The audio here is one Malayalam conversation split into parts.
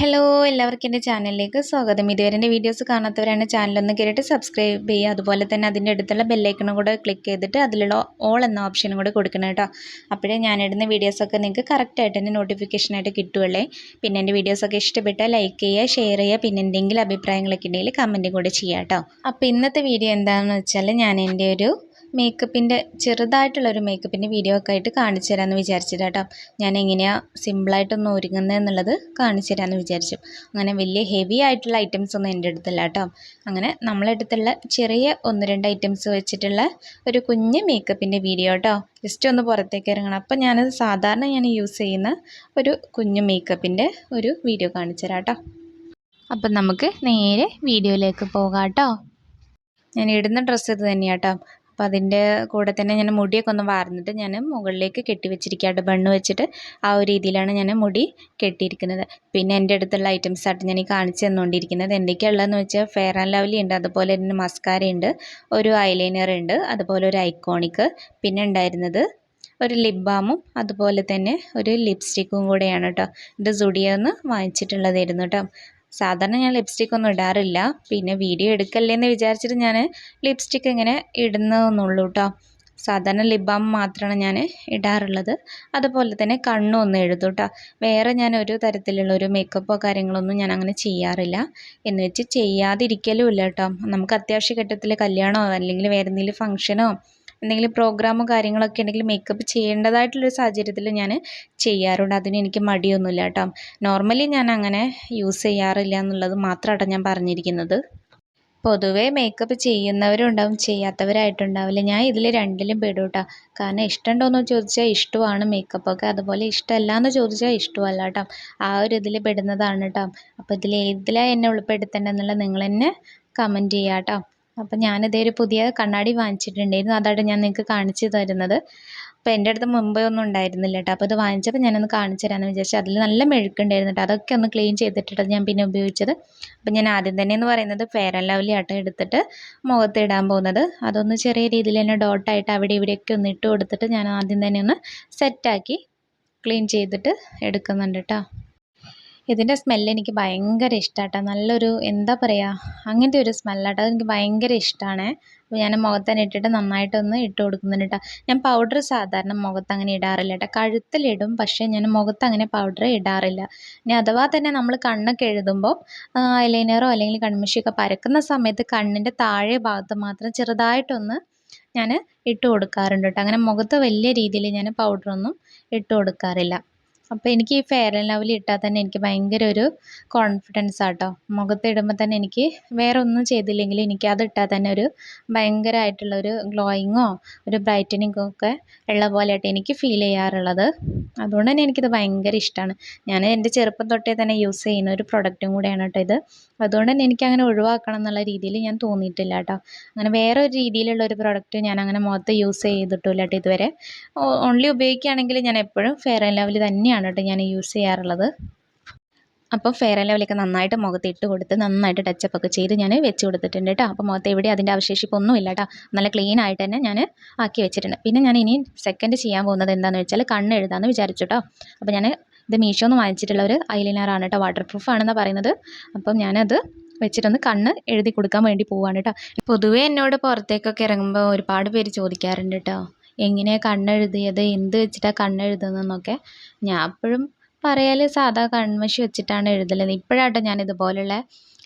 ഹലോ എല്ലാവർക്കും എൻ്റെ ചാനലിലേക്ക് സ്വാഗതം. ഇതുവരെ എൻ്റെ വീഡിയോസ് കാണാത്തവരാണ് ചാനലൊന്ന് കയറിയിട്ട് സബ്സ്ക്രൈബ് ചെയ്യുക. അതുപോലെ തന്നെ അതിൻ്റെ അടുത്തുള്ള ബെല്ലൈക്കണും കൂടെ ക്ലിക്ക് ചെയ്തിട്ട് അതിലുള്ള ഓൾ എന്ന ഓപ്ഷനും കൂടെ കൊടുക്കണം കേട്ടോ. അപ്പോഴേ ഞാനിടുന്ന വീഡിയോസൊക്കെ നിങ്ങൾക്ക് കറക്റ്റായിട്ട് തന്നെ നോട്ടിഫിക്കേഷനായിട്ട് കിട്ടുകയുള്ളേ. പിന്നെ എൻ്റെ വീഡിയോസൊക്കെ ഇഷ്ടപ്പെട്ടാൽ ലൈക്ക് ചെയ്യുക, ഷെയർ ചെയ്യുക, പിന്നെ എന്തെങ്കിലും അഭിപ്രായങ്ങളൊക്കെ ഉണ്ടെങ്കിൽ കമൻറ്റും കൂടെ ചെയ്യാം കേട്ടോ. അപ്പോൾ ഇന്നത്തെ വീഡിയോ എന്താണെന്ന് വെച്ചാൽ ഞാൻ എൻ്റെ ഒരു മേക്കപ്പിൻ്റെ ചെറുതായിട്ടുള്ളൊരു മേക്കപ്പിൻ്റെ വീഡിയോ ഒക്കെ ആയിട്ട് കാണിച്ചു തരാമെന്ന് വിചാരിച്ചിട്ട് കേട്ടോ. ഞാൻ എങ്ങനെയാണ് സിമ്പിളായിട്ടൊന്ന് ഒരുങ്ങുന്നത് എന്നുള്ളത് കാണിച്ചു തരാമെന്ന് വിചാരിച്ചു. അങ്ങനെ വലിയ ഹെവി ആയിട്ടുള്ള ഐറ്റംസ് ഒന്നും എൻ്റെ അടുത്തില്ല കേട്ടോ. അങ്ങനെ നമ്മളെടുത്തുള്ള ചെറിയ 1-2 ഐറ്റംസ് വെച്ചിട്ടുള്ള ഒരു കുഞ്ഞ് മേക്കപ്പിൻ്റെ വീഡിയോ കേട്ടോ. ജസ്റ്റ് ഒന്ന് പുറത്തേക്ക് ഇറങ്ങണം. അപ്പം ഞാനത് സാധാരണ ഞാൻ യൂസ് ചെയ്യുന്ന ഒരു കുഞ്ഞ് മേക്കപ്പിൻ്റെ ഒരു വീഡിയോ കാണിച്ചു തരാം കേട്ടോ. അപ്പം നമുക്ക് നേരെ വീഡിയോയിലേക്ക് പോകാം കേട്ടോ. ഞാൻ ഇടുന്ന ഡ്രസ്സ് ഇത് തന്നെയാണ് കേട്ടോ. അപ്പോൾ അതിൻ്റെ കൂടെ തന്നെ ഞാൻ മുടിയൊക്കെ ഒന്ന് വാർന്നിട്ട് ഞാൻ മുകളിലേക്ക് കെട്ടി വെച്ചിരിക്കുകയാണ്. ബണ്ണ് വെച്ചിട്ട് ആ ഒരു രീതിയിലാണ് ഞാൻ മുടി കെട്ടിയിരിക്കുന്നത്. പിന്നെ എൻ്റെ അടുത്തുള്ള ഐറ്റംസ് ആയിട്ട് ഞാൻ ഈ കാണിച്ചു തന്നുകൊണ്ടിരിക്കുന്നത്. എന്തൊക്കെയുള്ളതെന്ന് വെച്ചാൽ ഫെയർ ആൻഡ് ലവ്ലി ഉണ്ട്, അതുപോലെ തന്നെ മസ്കാര ഉണ്ട്, ഒരു ഐലൈനർ ഉണ്ട്, അതുപോലെ ഒരു ഐക്കോണിക്, പിന്നെ ഉണ്ടായിരുന്നത് ഒരു ലിപ് ബാമും അതുപോലെ തന്നെ ഒരു ലിപ്സ്റ്റിക്കും കൂടെയാണ് കേട്ടോ. ഇത് സുഡിയോന്ന് വാങ്ങിച്ചിട്ടുള്ളതായിരുന്നു കേട്ടോ. സാധാരണ ഞാൻ ലിപ്സ്റ്റിക് ഒന്നും ഇടാറില്ല. പിന്നെ വീഡിയോ എടുക്കല്ലേ എന്ന് വിചാരിച്ചിട്ട് ഞാൻ ലിപ്സ്റ്റിക്ക് ഇങ്ങനെ ഇടുന്നതെന്നുള്ളൂ കേട്ടോ. സാധാരണ ലിപ് ബാം മാത്രമാണ് ഞാൻ ഇടാറുള്ളത്. അതുപോലെ തന്നെ കണ്ണും ഒന്ന് എഴുതും കേട്ടോ. വേറെ ഞാൻ ഒരു തരത്തിലുള്ള ഒരു മേക്കപ്പോ കാര്യങ്ങളൊന്നും ഞാൻ അങ്ങനെ ചെയ്യാറില്ല. എന്ന് വെച്ച് ചെയ്യാതിരിക്കലും ഇല്ല കേട്ടോ. നമുക്ക് അത്യാവശ്യ ഘട്ടത്തിൽ കല്യാണമോ അല്ലെങ്കിൽ വേറെ എന്തെങ്കിലും ഫംഗ്ഷനോ എന്തെങ്കിലും പ്രോഗ്രാമോ കാര്യങ്ങളൊക്കെ ഉണ്ടെങ്കിൽ മേക്കപ്പ് ചെയ്യേണ്ടതായിട്ടുള്ളൊരു സാഹചര്യത്തിൽ ഞാൻ ചെയ്യാറുണ്ട്. അതിന് എനിക്ക് മടിയൊന്നുമില്ല കേട്ടോ. നോർമലി ഞാൻ അങ്ങനെ യൂസ് ചെയ്യാറില്ല എന്നുള്ളത് മാത്രമാണ് ഞാൻ പറഞ്ഞിരിക്കുന്നത്. പൊതുവേ മേക്കപ്പ് ചെയ്യുന്നവരും ഉണ്ടാവും, ചെയ്യാത്തവരായിട്ടുണ്ടാവില്ല. ഞാൻ ഇതിൽ രണ്ടിലും പെടും കേട്ടോ. കാരണം ഇഷ്ടമുണ്ടോയെന്ന് ചോദിച്ചാൽ ഇഷ്ടമാണ് മേക്കപ്പൊക്കെ, അതുപോലെ ഇഷ്ടമല്ല എന്ന് ചോദിച്ചാൽ ഇഷ്ടമല്ല കേട്ടോ. ആ ഒരു ഇതിൽ പെടുന്നതാണ് കേട്ടോ. അപ്പോൾ ഇതിലാണ് എന്നെ ഉൾപ്പെടുത്തേണ്ടതെന്നുള്ളത് നിങ്ങൾ തന്നെ കമൻറ്റ് ചെയ്യുക കേട്ടോ. അപ്പം ഞാനിതേ ഒരു പുതിയ കണ്ണാടി വാങ്ങിച്ചിട്ടുണ്ടായിരുന്നു. അതാണ് ഞാൻ നിങ്ങൾക്ക് കാണിച്ചു തരുന്നത്. അപ്പോൾ എൻ്റെ അടുത്ത് മുമ്പേ ഒന്നും ഉണ്ടായിരുന്നില്ല കേട്ടോ. അപ്പോൾ ഇത് വാങ്ങിച്ചപ്പോൾ ഞാനൊന്ന് കാണിച്ചു തരാമെന്ന് വിചാരിച്ചു. അതിൽ നല്ല മെഴുക്കുണ്ടായിരുന്നു കേട്ടോ. അതൊക്കെ ഒന്ന് ക്ലീൻ ചെയ്തിട്ടിട്ട് ഞാൻ പിന്നെ ഉപയോഗിച്ചത്. അപ്പം ഞാൻ ആദ്യം തന്നെ എന്ന് പറയുന്നത് ഫെയർ ആൻഡ് ലവ്ലി ആട്ടോ എടുത്തിട്ട് മുഖത്ത് ഇടാൻ പോകുന്നത്. അതൊന്ന് ചെറിയ രീതിയിൽ തന്നെ ഡോട്ടായിട്ട് അവിടെ ഇവിടെയൊക്കെ ഒന്ന് ഇട്ട് കൊടുത്തിട്ട് ഞാൻ ആദ്യം തന്നെ ഒന്ന് സെറ്റാക്കി ക്ലീൻ ചെയ്തിട്ട് എടുക്കുന്നുണ്ട് കേട്ടോ. ഇതിൻ്റെ സ്മെല്ല് എനിക്ക് ഭയങ്കര ഇഷ്ടമാട്ടോ. നല്ലൊരു എന്താ പറയുക, അങ്ങനത്തെ ഒരു സ്മെല്ലാട്ടോ. അതെനിക്ക് ഭയങ്കര ഇഷ്ടമാണ്. അപ്പോൾ ഞാൻ മുഖത്ത് തന്നെ ഇട്ടിട്ട് നന്നായിട്ടൊന്ന് ഇട്ട് കൊടുക്കുന്നുണ്ട് കേട്ടോ. ഞാൻ പൗഡർ സാധാരണ മുഖത്ത് അങ്ങനെ ഇടാറില്ല കേട്ടോ. കഴുത്തിലിടും, പക്ഷേ ഞാൻ മുഖത്ത് അങ്ങനെ പൗഡർ ഇടാറില്ല. ഇനി അഥവാ തന്നെ നമ്മൾ കണ്ണൊക്കെ എഴുതുമ്പോൾ ഐലൈനറോ അല്ലെങ്കിൽ കൺമഷിയൊക്കെ പരക്കുന്ന സമയത്ത് കണ്ണിൻ്റെ താഴെ ഭാഗത്ത് മാത്രം ചെറുതായിട്ടൊന്ന് ഞാൻ ഇട്ട് കൊടുക്കാറുണ്ട് കേട്ടോ. അങ്ങനെ മുഖത്ത് വലിയ രീതിയിൽ ഞാൻ പൗഡറൊന്നും ഇട്ട് കൊടുക്കാറില്ല. അപ്പോൾ എനിക്ക് ഈ ഫെയർ ആൻഡ് ലവ്ലി ഇട്ടാൽ തന്നെ എനിക്ക് ഭയങ്കര ഒരു കോൺഫിഡൻസ് ആട്ടോ. മുഖത്ത് ഇടുമ്പോൾ തന്നെ എനിക്ക് വേറെ ഒന്നും ചെയ്തില്ലെങ്കിലും എനിക്ക് അത് ഇട്ടാൽ തന്നെ ഒരു ഭയങ്കരമായിട്ടുള്ളൊരു ഗ്ലോയിങ്ങോ ഒരു ബ്രൈറ്റനിങ്ങോ ഒക്കെ ഉള്ള പോലെയായിട്ട് എനിക്ക് ഫീൽ ചെയ്യാറുള്ളത്. അതുകൊണ്ട് തന്നെ എനിക്കിത് ഭയങ്കര ഇഷ്ടമാണ്. ഞാൻ എൻ്റെ ചെറുപ്പം തൊട്ടേ തന്നെ യൂസ് ചെയ്യുന്ന ഒരു പ്രൊഡക്റ്റും കൂടെയാണ് കേട്ടോ ഇത്. അതുകൊണ്ട് തന്നെ എനിക്കങ്ങനെ ഒഴിവാക്കണം എന്നുള്ള രീതിയിൽ ഞാൻ തോന്നിയിട്ടില്ല കേട്ടോ. അങ്ങനെ വേറെ ഒരു രീതിയിലുള്ള ഒരു പ്രൊഡക്റ്റ് ഞാൻ അങ്ങനെ മുഖത്ത് യൂസ് ചെയ്തിട്ടില്ല കേട്ടോ ഇതുവരെ. ഓൺലി ഉപയോഗിക്കുകയാണെങ്കിൽ ഞാൻ എപ്പോഴും ഫെയർ ആൻഡ് ലവ്ലി തന്നെയാണ് കേട്ടോ ഞാൻ യൂസ് ചെയ്യാറുള്ളത്. അപ്പോൾ ഫെയർ ആൻഡ് ലവ്ലിയൊക്കെ നന്നായിട്ട് മുഖത്ത് ഇട്ട് കൊടുത്ത് നന്നായിട്ട് ടച്ചപ്പ് ഒക്കെ ചെയ്ത് ഞാൻ വെച്ച് കൊടുത്തിട്ടുണ്ട് കേട്ടോ. അപ്പോൾ മുഖത്ത് എവിടെ അതിൻ്റെ അവശേഷിപ്പൊന്നും ഇല്ല കേട്ടോ. നല്ല ക്ലീൻ ആയിട്ട് തന്നെ ഞാൻ ആക്കി വെച്ചിട്ടുണ്ട്. പിന്നെ ഞാൻ ഇനി സെക്കൻഡ് ചെയ്യാൻ പോകുന്നത് എന്താണെന്ന് വെച്ചാൽ കണ്ണ് എഴുതാമെന്ന് വിചാരിച്ചു കേട്ടോ. അപ്പോൾ ഞാൻ ഇത് മീഷോന്ന് വാങ്ങിച്ചിട്ടുള്ള ഒരു ഐലൈനറാണ് കേട്ടോ. വാട്ടർ പ്രൂഫ് ആണെന്നാണ് പറയുന്നത്. അപ്പം ഞാനത് വെച്ചിട്ടൊന്ന് കണ്ണ് എഴുതി കൊടുക്കാൻ വേണ്ടി പോവാണ് കേട്ടോ. പൊതുവേ എന്നോട് പുറത്തേക്കൊക്കെ ഇറങ്ങുമ്പോൾ ഒരുപാട് പേര് ചോദിക്കാറുണ്ട് കേട്ടോ, എങ്ങനെയാണ് കണ്ണെഴുതിയത്, എന്ത് വെച്ചിട്ടാണ് കണ്ണെഴുതുന്നതെന്നൊക്കെ. ഞാൻ എപ്പോഴും പറയൽ സാധാ കൺമഷി വെച്ചിട്ടാണ് എഴുതല്. ഇപ്പോഴാട്ടോ ഞാൻ ഇതുപോലുള്ള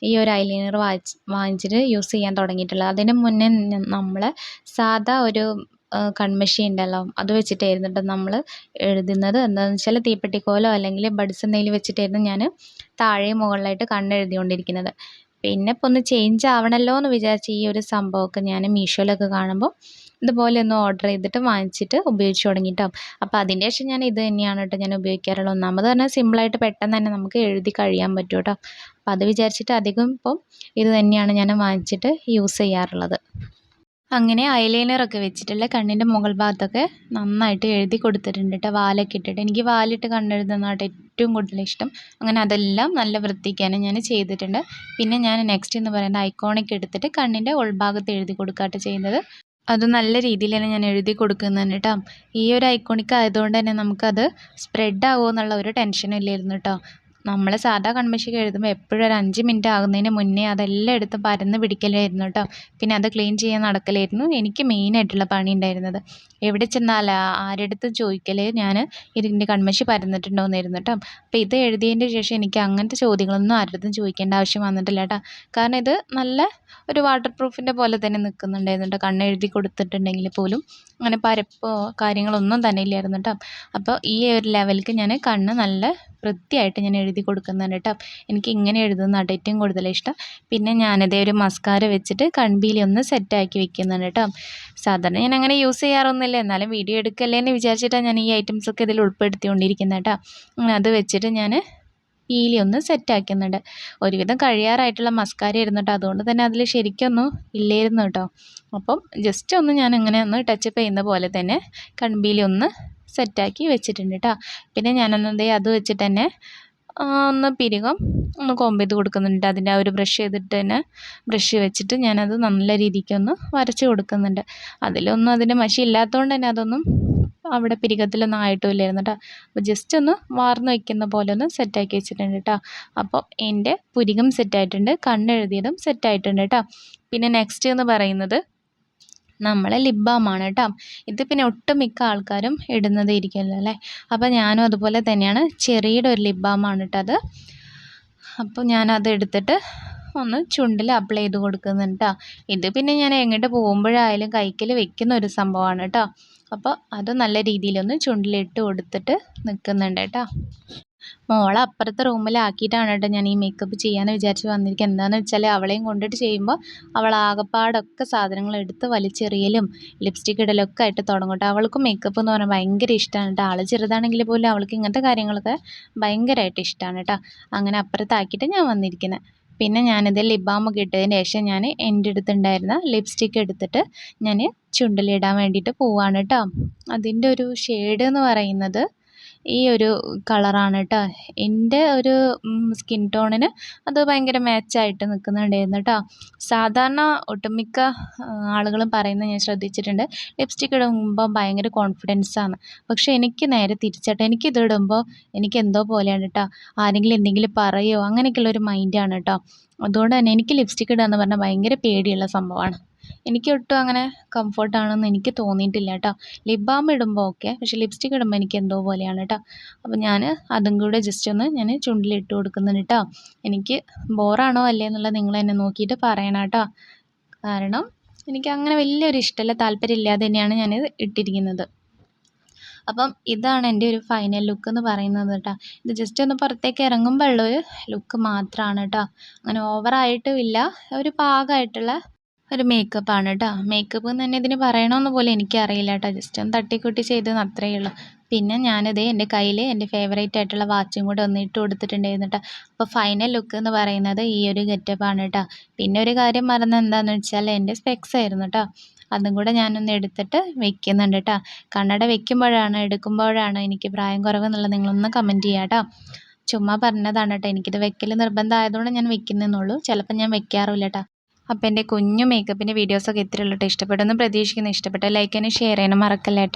ഈ ഒരു ഐലൈനർ വാങ്ങിച്ചിട്ട് യൂസ് ചെയ്യാൻ തുടങ്ങിയിട്ടുള്ളത്. അതിന് മുന്നേ നമ്മൾ സാധാ ഒരു കൺമഷി ഉണ്ടല്ലോ, അത് വെച്ചിട്ടായിരുന്നു കേട്ടോ നമ്മൾ എഴുതുന്നത്. എന്താണെന്ന് വെച്ചാൽ തീപ്പെട്ടിക്കോലോ അല്ലെങ്കിൽ ബഡ്സ് എന്തെങ്കിലും വെച്ചിട്ടായിരുന്നു ഞാൻ താഴെയും മുകളിലായിട്ട് കണ്ണെഴുതിക്കൊണ്ടിരിക്കുന്നത്. പിന്നെ ഇപ്പോൾ ഒന്ന് ചേഞ്ച് ആവണമല്ലോ എന്ന് വിചാരിച്ച് ഈ ഒരു സംഭവമൊക്കെ ഞാൻ മീഷോയിലൊക്കെ കാണുമ്പോൾ ഇതുപോലെ ഒന്ന് ഓർഡർ ചെയ്തിട്ട് വാങ്ങിച്ചിട്ട് ഉപയോഗിച്ച് തുടങ്ങിയിട്ടോ. അപ്പോൾ അതിൻ്റെ ശേഷം ഞാൻ ഇത് തന്നെയാണ് കേട്ടോ ഞാൻ ഉപയോഗിക്കാറുള്ളത്. ഒന്നാമത് പറഞ്ഞാൽ സിമ്പിളായിട്ട് പെട്ടെന്ന് തന്നെ നമുക്ക് എഴുതി കഴിയാൻ പറ്റും കേട്ടോ. അപ്പോൾ അത് വിചാരിച്ചിട്ട് അധികം ഇപ്പം ഇത് തന്നെയാണ് ഞാൻ വാങ്ങിച്ചിട്ട് യൂസ് ചെയ്യാറുള്ളത്. അങ്ങനെ ഐലൈനറൊക്കെ വെച്ചിട്ടുള്ള കണ്ണിൻ്റെ മുകൾ ഭാഗത്തൊക്കെ നന്നായിട്ട് എഴുതി കൊടുത്തിട്ടുണ്ട് കേട്ടോ. വാലൊക്കെ ഇട്ടിട്ട് എനിക്ക് വാലിട്ട് കണ്ണെഴുതുന്നതായിട്ട് ഏറ്റവും കൂടുതൽ ഇഷ്ടം. അങ്ങനെ അതെല്ലാം നല്ല വൃത്തിക്ക് ഞാൻ ചെയ്തിട്ടുണ്ട്. പിന്നെ ഞാൻ നെക്സ്റ്റ് എന്ന് പറയുന്നത് ഐക്കോണിക് എടുത്തിട്ട് കണ്ണിൻ്റെ ഉൾഭാഗത്ത് എഴുതി കൊടുക്കാട്ടോ ചെയ്യുന്നത്. അത് നല്ല രീതിയിൽ തന്നെ ഞാൻ എഴുതി കൊടുക്കുന്നുണ്ട് കേട്ടോ. ഈ ഒരു ഐക്കോണിക് ആയതുകൊണ്ട് തന്നെ നമുക്കത് സ്പ്രെഡ് ആകുമോ എന്നുള്ള ഒരു ടെൻഷനും ഇല്ലായിരുന്നു കേട്ടോ. നമ്മൾ സാധാ കൺമഷിക്ക് എഴുതുമ്പോൾ എപ്പോഴും ഒരു 5 മിനിറ്റ് ആകുന്നതിന് മുന്നേ അതെല്ലാം എടുത്ത് പരന്ന് പിടിക്കലായിരുന്നു കേട്ടോ. പിന്നെ അത് ക്ലീൻ ചെയ്യാൻ നടക്കലായിരുന്നു എനിക്ക് മെയിനായിട്ടുള്ള പണി ഉണ്ടായിരുന്നത്. എവിടെ ചെന്നാൽ ആരെടുത്തും ചോദിക്കൽ ഞാൻ ഇതിൻ്റെ കൺമഷി പരന്നിട്ടുണ്ടോയെന്നായിരുന്നു കേട്ടോ. അപ്പോൾ ഇത് എഴുതിയതിൻ്റെ ശേഷം എനിക്ക് അങ്ങനത്തെ ചോദ്യങ്ങളൊന്നും ആരുടെടുത്തും ചോദിക്കേണ്ട ആവശ്യം വന്നിട്ടില്ല കേട്ടോ. കാരണം ഇത് നല്ല ഒരു വാട്ടർ പ്രൂഫിൻ്റെ പോലെ തന്നെ നിൽക്കുന്നുണ്ടായിരുന്നു കേട്ടോ. കണ്ണെഴുതി കൊടുത്തിട്ടുണ്ടെങ്കിൽ പോലും അങ്ങനെ പരപ്പോ കാര്യങ്ങളൊന്നും തന്നെ ഇല്ലായിരുന്നു കേട്ടോ. അപ്പോൾ ഈ ഒരു ലെവലിലേക്ക് ഞാൻ കണ്ണ് നല്ല വൃത്തിയായിട്ട് ഞാൻ എഴുതി കൊടുക്കുന്നുണ്ട് കേട്ടോ. എനിക്ക് ഇങ്ങനെ എഴുതുന്നതാണ് ഏറ്റവും കൂടുതൽ ഇഷ്ടം. പിന്നെ ഞാനിതേ ഒരു മസ്കാര വെച്ചിട്ട് കൺപീലി ഒന്ന് സെറ്റാക്കി വെക്കുന്നുണ്ട് കേട്ടോ. സാധാരണ ഞാൻ അങ്ങനെ യൂസ് ചെയ്യാറൊന്നുമില്ല, എന്നാലും വീഡിയോ എടുക്കല്ലേ എന്ന് വിചാരിച്ചിട്ടാണ് ഞാൻ ഈ ഐറ്റംസൊക്കെ ഇതിൽ ഉൾപ്പെടുത്തിക്കൊണ്ടിരിക്കുന്നത് കേട്ടോ. അങ്ങനെ അത് വെച്ചിട്ട് ഞാൻ പീലി ഒന്ന് സെറ്റാക്കുന്നുണ്ട്. ഒരുവിധം കഴിയാറായിട്ടുള്ള മസ്കാര ആയിരുന്നു കേട്ടോ, അതുകൊണ്ട് തന്നെ അതിൽ ശരിക്കൊന്നും ഇല്ലായിരുന്നു കേട്ടോ. അപ്പം ജസ്റ്റ് ഒന്ന് ഞാൻ ഇങ്ങനെ ഒന്ന് ടച്ചപ്പ് ചെയ്യുന്ന പോലെ തന്നെ കൺപീലി ഒന്ന് സെറ്റാക്കി വെച്ചിട്ടുണ്ട് കേട്ടോ. പിന്നെ ഞാനൊന്നതേ അത് വെച്ചിട്ട് തന്നെ ഒന്ന് പിരികം ഒന്ന് കോമ്പ് ചെയ്ത് കൊടുക്കുന്നുണ്ട്. അതിൻ്റെ ആ ഒരു ബ്രഷ് ചെയ്തിട്ട് തന്നെ ബ്രഷ് വെച്ചിട്ട് ഞാനത് നല്ല രീതിക്കൊന്ന് വരച്ച് കൊടുക്കുന്നുണ്ട്. അതിലൊന്നും അതിൻ്റെ മഷി ഇല്ലാത്തതുകൊണ്ട് തന്നെ അതൊന്നും അവിടെ പിരികത്തിലൊന്നും ആയിട്ടുമില്ലായിരുന്നു കേട്ടോ. അപ്പോൾ ജസ്റ്റ് ഒന്ന് വാർന്ന് വയ്ക്കുന്ന പോലെ ഒന്ന് സെറ്റാക്കി വെച്ചിട്ടുണ്ട് കേട്ടോ. അപ്പോൾ എൻ്റെ പുരികം സെറ്റായിട്ടുണ്ട്, കണ്ണെഴുതിയതും സെറ്റായിട്ടുണ്ട് കേട്ടോ. പിന്നെ നെക്സ്റ്റ് എന്ന് പറയുന്നത് നമ്മളെ ലിപ് ബാമാണ് കേട്ടോ. ഇത് പിന്നെ ഒട്ടുമിക്ക ആൾക്കാരും ഇടുന്നത് ഇരിക്കുമല്ലോ അല്ലേ. അപ്പോൾ ഞാനും അതുപോലെ തന്നെയാണ്, ചെറിയുടെ ഒരു ലിപ് ബാമാണ് കേട്ടോ അത്. അപ്പോൾ ഞാനത് എടുത്തിട്ട് ഒന്ന് ചുണ്ടിൽ അപ്ലൈ ചെയ്ത് കൊടുക്കുന്നുണ്ട് കേട്ടോ. ഇത് പിന്നെ ഞാൻ എങ്ങോട്ട് പോകുമ്പോഴായാലും കൈക്കൽ വെക്കുന്ന ഒരു സംഭവമാണ് കേട്ടോ. അപ്പോൾ അത് നല്ല രീതിയിലൊന്ന് ചുണ്ടിലിട്ട് കൊടുത്തിട്ട് നിൽക്കുന്നുണ്ട് കേട്ടോ. മോളെ അപ്പുറത്തെ റൂമിലാക്കിയിട്ടാണ് കേട്ടോ ഞാൻ ഈ മേക്കപ്പ് ചെയ്യാമെന്ന് വിചാരിച്ച് വന്നിരിക്കുക. എന്താണെന്ന് വെച്ചാൽ അവളെയും കൊണ്ടിട്ട് ചെയ്യുമ്പോൾ അവൾ ആകപ്പാടൊക്കെ സാധനങ്ങൾ എടുത്ത് വലിച്ചെറിയലും ലിപ്സ്റ്റിക് ഇടലൊക്കെ ആയിട്ട് തുടങ്ങും കേട്ടോ. അവൾക്കും മേക്കപ്പ് എന്ന് പറഞ്ഞാൽ ഭയങ്കര ഇഷ്ടമാണ് കേട്ടോ. ആൾ ചെറുതാണെങ്കിൽ പോലും അവൾക്ക് ഇങ്ങനത്തെ കാര്യങ്ങളൊക്കെ ഭയങ്കരമായിട്ട് ഇഷ്ടമാണ് കേട്ടോ. അങ്ങനെ അപ്പുറത്താക്കിയിട്ട് ഞാൻ വന്നിരിക്കുന്നത്. പിന്നെ ഞാനിത് ലിപ് ബാമൊക്കെ ഇട്ടതിന് ശേഷം ഞാൻ എൻ്റെ അടുത്തുണ്ടായിരുന്ന ലിപ്സ്റ്റിക്ക് എടുത്തിട്ട് ഞാൻ ചുണ്ടിലിടാൻ വേണ്ടിയിട്ട് പോവാണ് കേട്ടോ. അതിൻ്റെ ഒരു ഷെയ്ഡ് എന്ന് പറയുന്നത് ഈ ഒരു കളറാണ് കേട്ടോ. എൻ്റെ ഒരു സ്കിൻ ടോണിന് അത് ഭയങ്കര മാച്ചായിട്ട് നിൽക്കുന്നുണ്ടായിരുന്നു കേട്ടോ. സാധാരണ ഒട്ടുമിക്ക ആളുകളും പറയുന്നത് ഞാൻ ശ്രദ്ധിച്ചിട്ടുണ്ട്, ലിപ്സ്റ്റിക്ക് ഇടുമ്പോൾ ഭയങ്കര കോൺഫിഡൻസാണ്. പക്ഷേ എനിക്ക് നേരെ തിരിച്ചാട്ടോ. എനിക്കിത് ഇടുമ്പോൾ എനിക്ക് എന്തോ പോലെയാണ് കേട്ടോ. ആരെങ്കിലും എന്തെങ്കിലും പറയുമോ അങ്ങനെയൊക്കെയുള്ളൊരു മൈൻഡാണ് കേട്ടോ. അതുകൊണ്ട് തന്നെ എനിക്ക് ലിപ്സ്റ്റിക്ക് ഇടുക എന്ന് പറഞ്ഞാൽ ഭയങ്കര പേടിയുള്ള സംഭവമാണ്. എനിക്ക് ഒട്ടും അങ്ങനെ കംഫർട്ടാണെന്ന് എനിക്ക് തോന്നിയിട്ടില്ല കേട്ടോ. ലിപ് ബാം ഇടുമ്പോൾ ഓക്കെ, പക്ഷേ ലിപ്സ്റ്റിക്ക് ഇടുമ്പോൾ എനിക്ക് എന്തോ പോലെയാണ് കേട്ടോ. അപ്പോൾ ഞാൻ അതും കൂടെ ജസ്റ്റ് ഒന്ന് ഞാൻ ചുണ്ടിലിട്ട് കൊടുക്കുന്നുണ്ട് കേട്ടോ. എനിക്ക് ബോറാണോ അല്ലേ എന്നുള്ളത് നിങ്ങൾ എന്നെ നോക്കിയിട്ട് പറയണം കേട്ടോ. കാരണം എനിക്ക് അങ്ങനെ വലിയൊരു ഇഷ്ടമല്ല, താല്പര്യമില്ലാതെ തന്നെയാണ് ഞാനിത് ഇട്ടിരിക്കുന്നത്. അപ്പം ഇതാണ് എൻ്റെ ഒരു ഫൈനൽ ലുക്ക് എന്ന് പറയുന്നത് കേട്ടോ. ഇത് ജസ്റ്റ് ഒന്ന് പുറത്തേക്ക് ഇറങ്ങുമ്പോൾ ഉള്ളൊരു ലുക്ക് മാത്രമാണ് കേട്ടോ. അങ്ങനെ ഓവറായിട്ടും ഇല്ല, ഒരു പാകമായിട്ടുള്ള ഒരു മേക്കപ്പാണ് കേട്ടോ. മേക്കപ്പ് എന്ന് തന്നെ ഇതിന് പറയണമെന്ന് പോലും എനിക്കറിയില്ല കേട്ടോ. ജസ്റ്റ് ഒന്ന് തട്ടിക്കൂട്ടി ചെയ്തതെന്ന് അത്രയേ ഉള്ളൂ. പിന്നെ ഞാനിത് എൻ്റെ കയ്യിൽ എൻ്റെ ഫേവറേറ്റ് ആയിട്ടുള്ള വാച്ചും കൂടെ ഒന്ന് ഇട്ട് കൊടുത്തിട്ടുണ്ടായിരുന്നു കേട്ടോ. അപ്പോൾ ഫൈനൽ ലുക്ക് എന്ന് പറയുന്നത് ഈ ഒരു ഗെറ്റപ്പാണ് കേട്ടോ. പിന്നെ ഒരു കാര്യം മറന്നത് എന്താണെന്ന് വെച്ചാൽ എൻ്റെ സ്പെക്സ് ആയിരുന്നു കേട്ടോ. അതും കൂടെ ഞാനൊന്ന് എടുത്തിട്ട് വെക്കുന്നുണ്ട് കേട്ടോ. കണ്ണട വെക്കുമ്പോഴാണ് എടുക്കുമ്പോഴാണ് എനിക്ക് പ്രായം കുറവെന്നുള്ളത് നിങ്ങളൊന്ന് കമൻറ്റ് ചെയ്യാം കേട്ടോ. ചുമ്മാ പറഞ്ഞതാണ് കേട്ടോ. എനിക്കിത് വെക്കൽ നിർബന്ധമായതുകൊണ്ട് ഞാൻ വെക്കുന്നെന്നുള്ളൂ, ചിലപ്പോൾ ഞാൻ വെക്കാറില്ല കേട്ടോ. അപ്പോൾ എൻ്റെ കുഞ്ഞു മേക്കപ്പിൻ്റെ വീഡിയോസൊക്കെ ഇത്രയുള്ളൂ കേട്ടോ. ഇഷ്ടപ്പെടുമെന്ന് പ്രതീക്ഷിക്കുന്നു. ഇഷ്ടപ്പെട്ട ലൈക്ക് ചെയ്യാനും ഷെയർ ചെയ്യാനും മറക്കല്ല കേട്ടോ.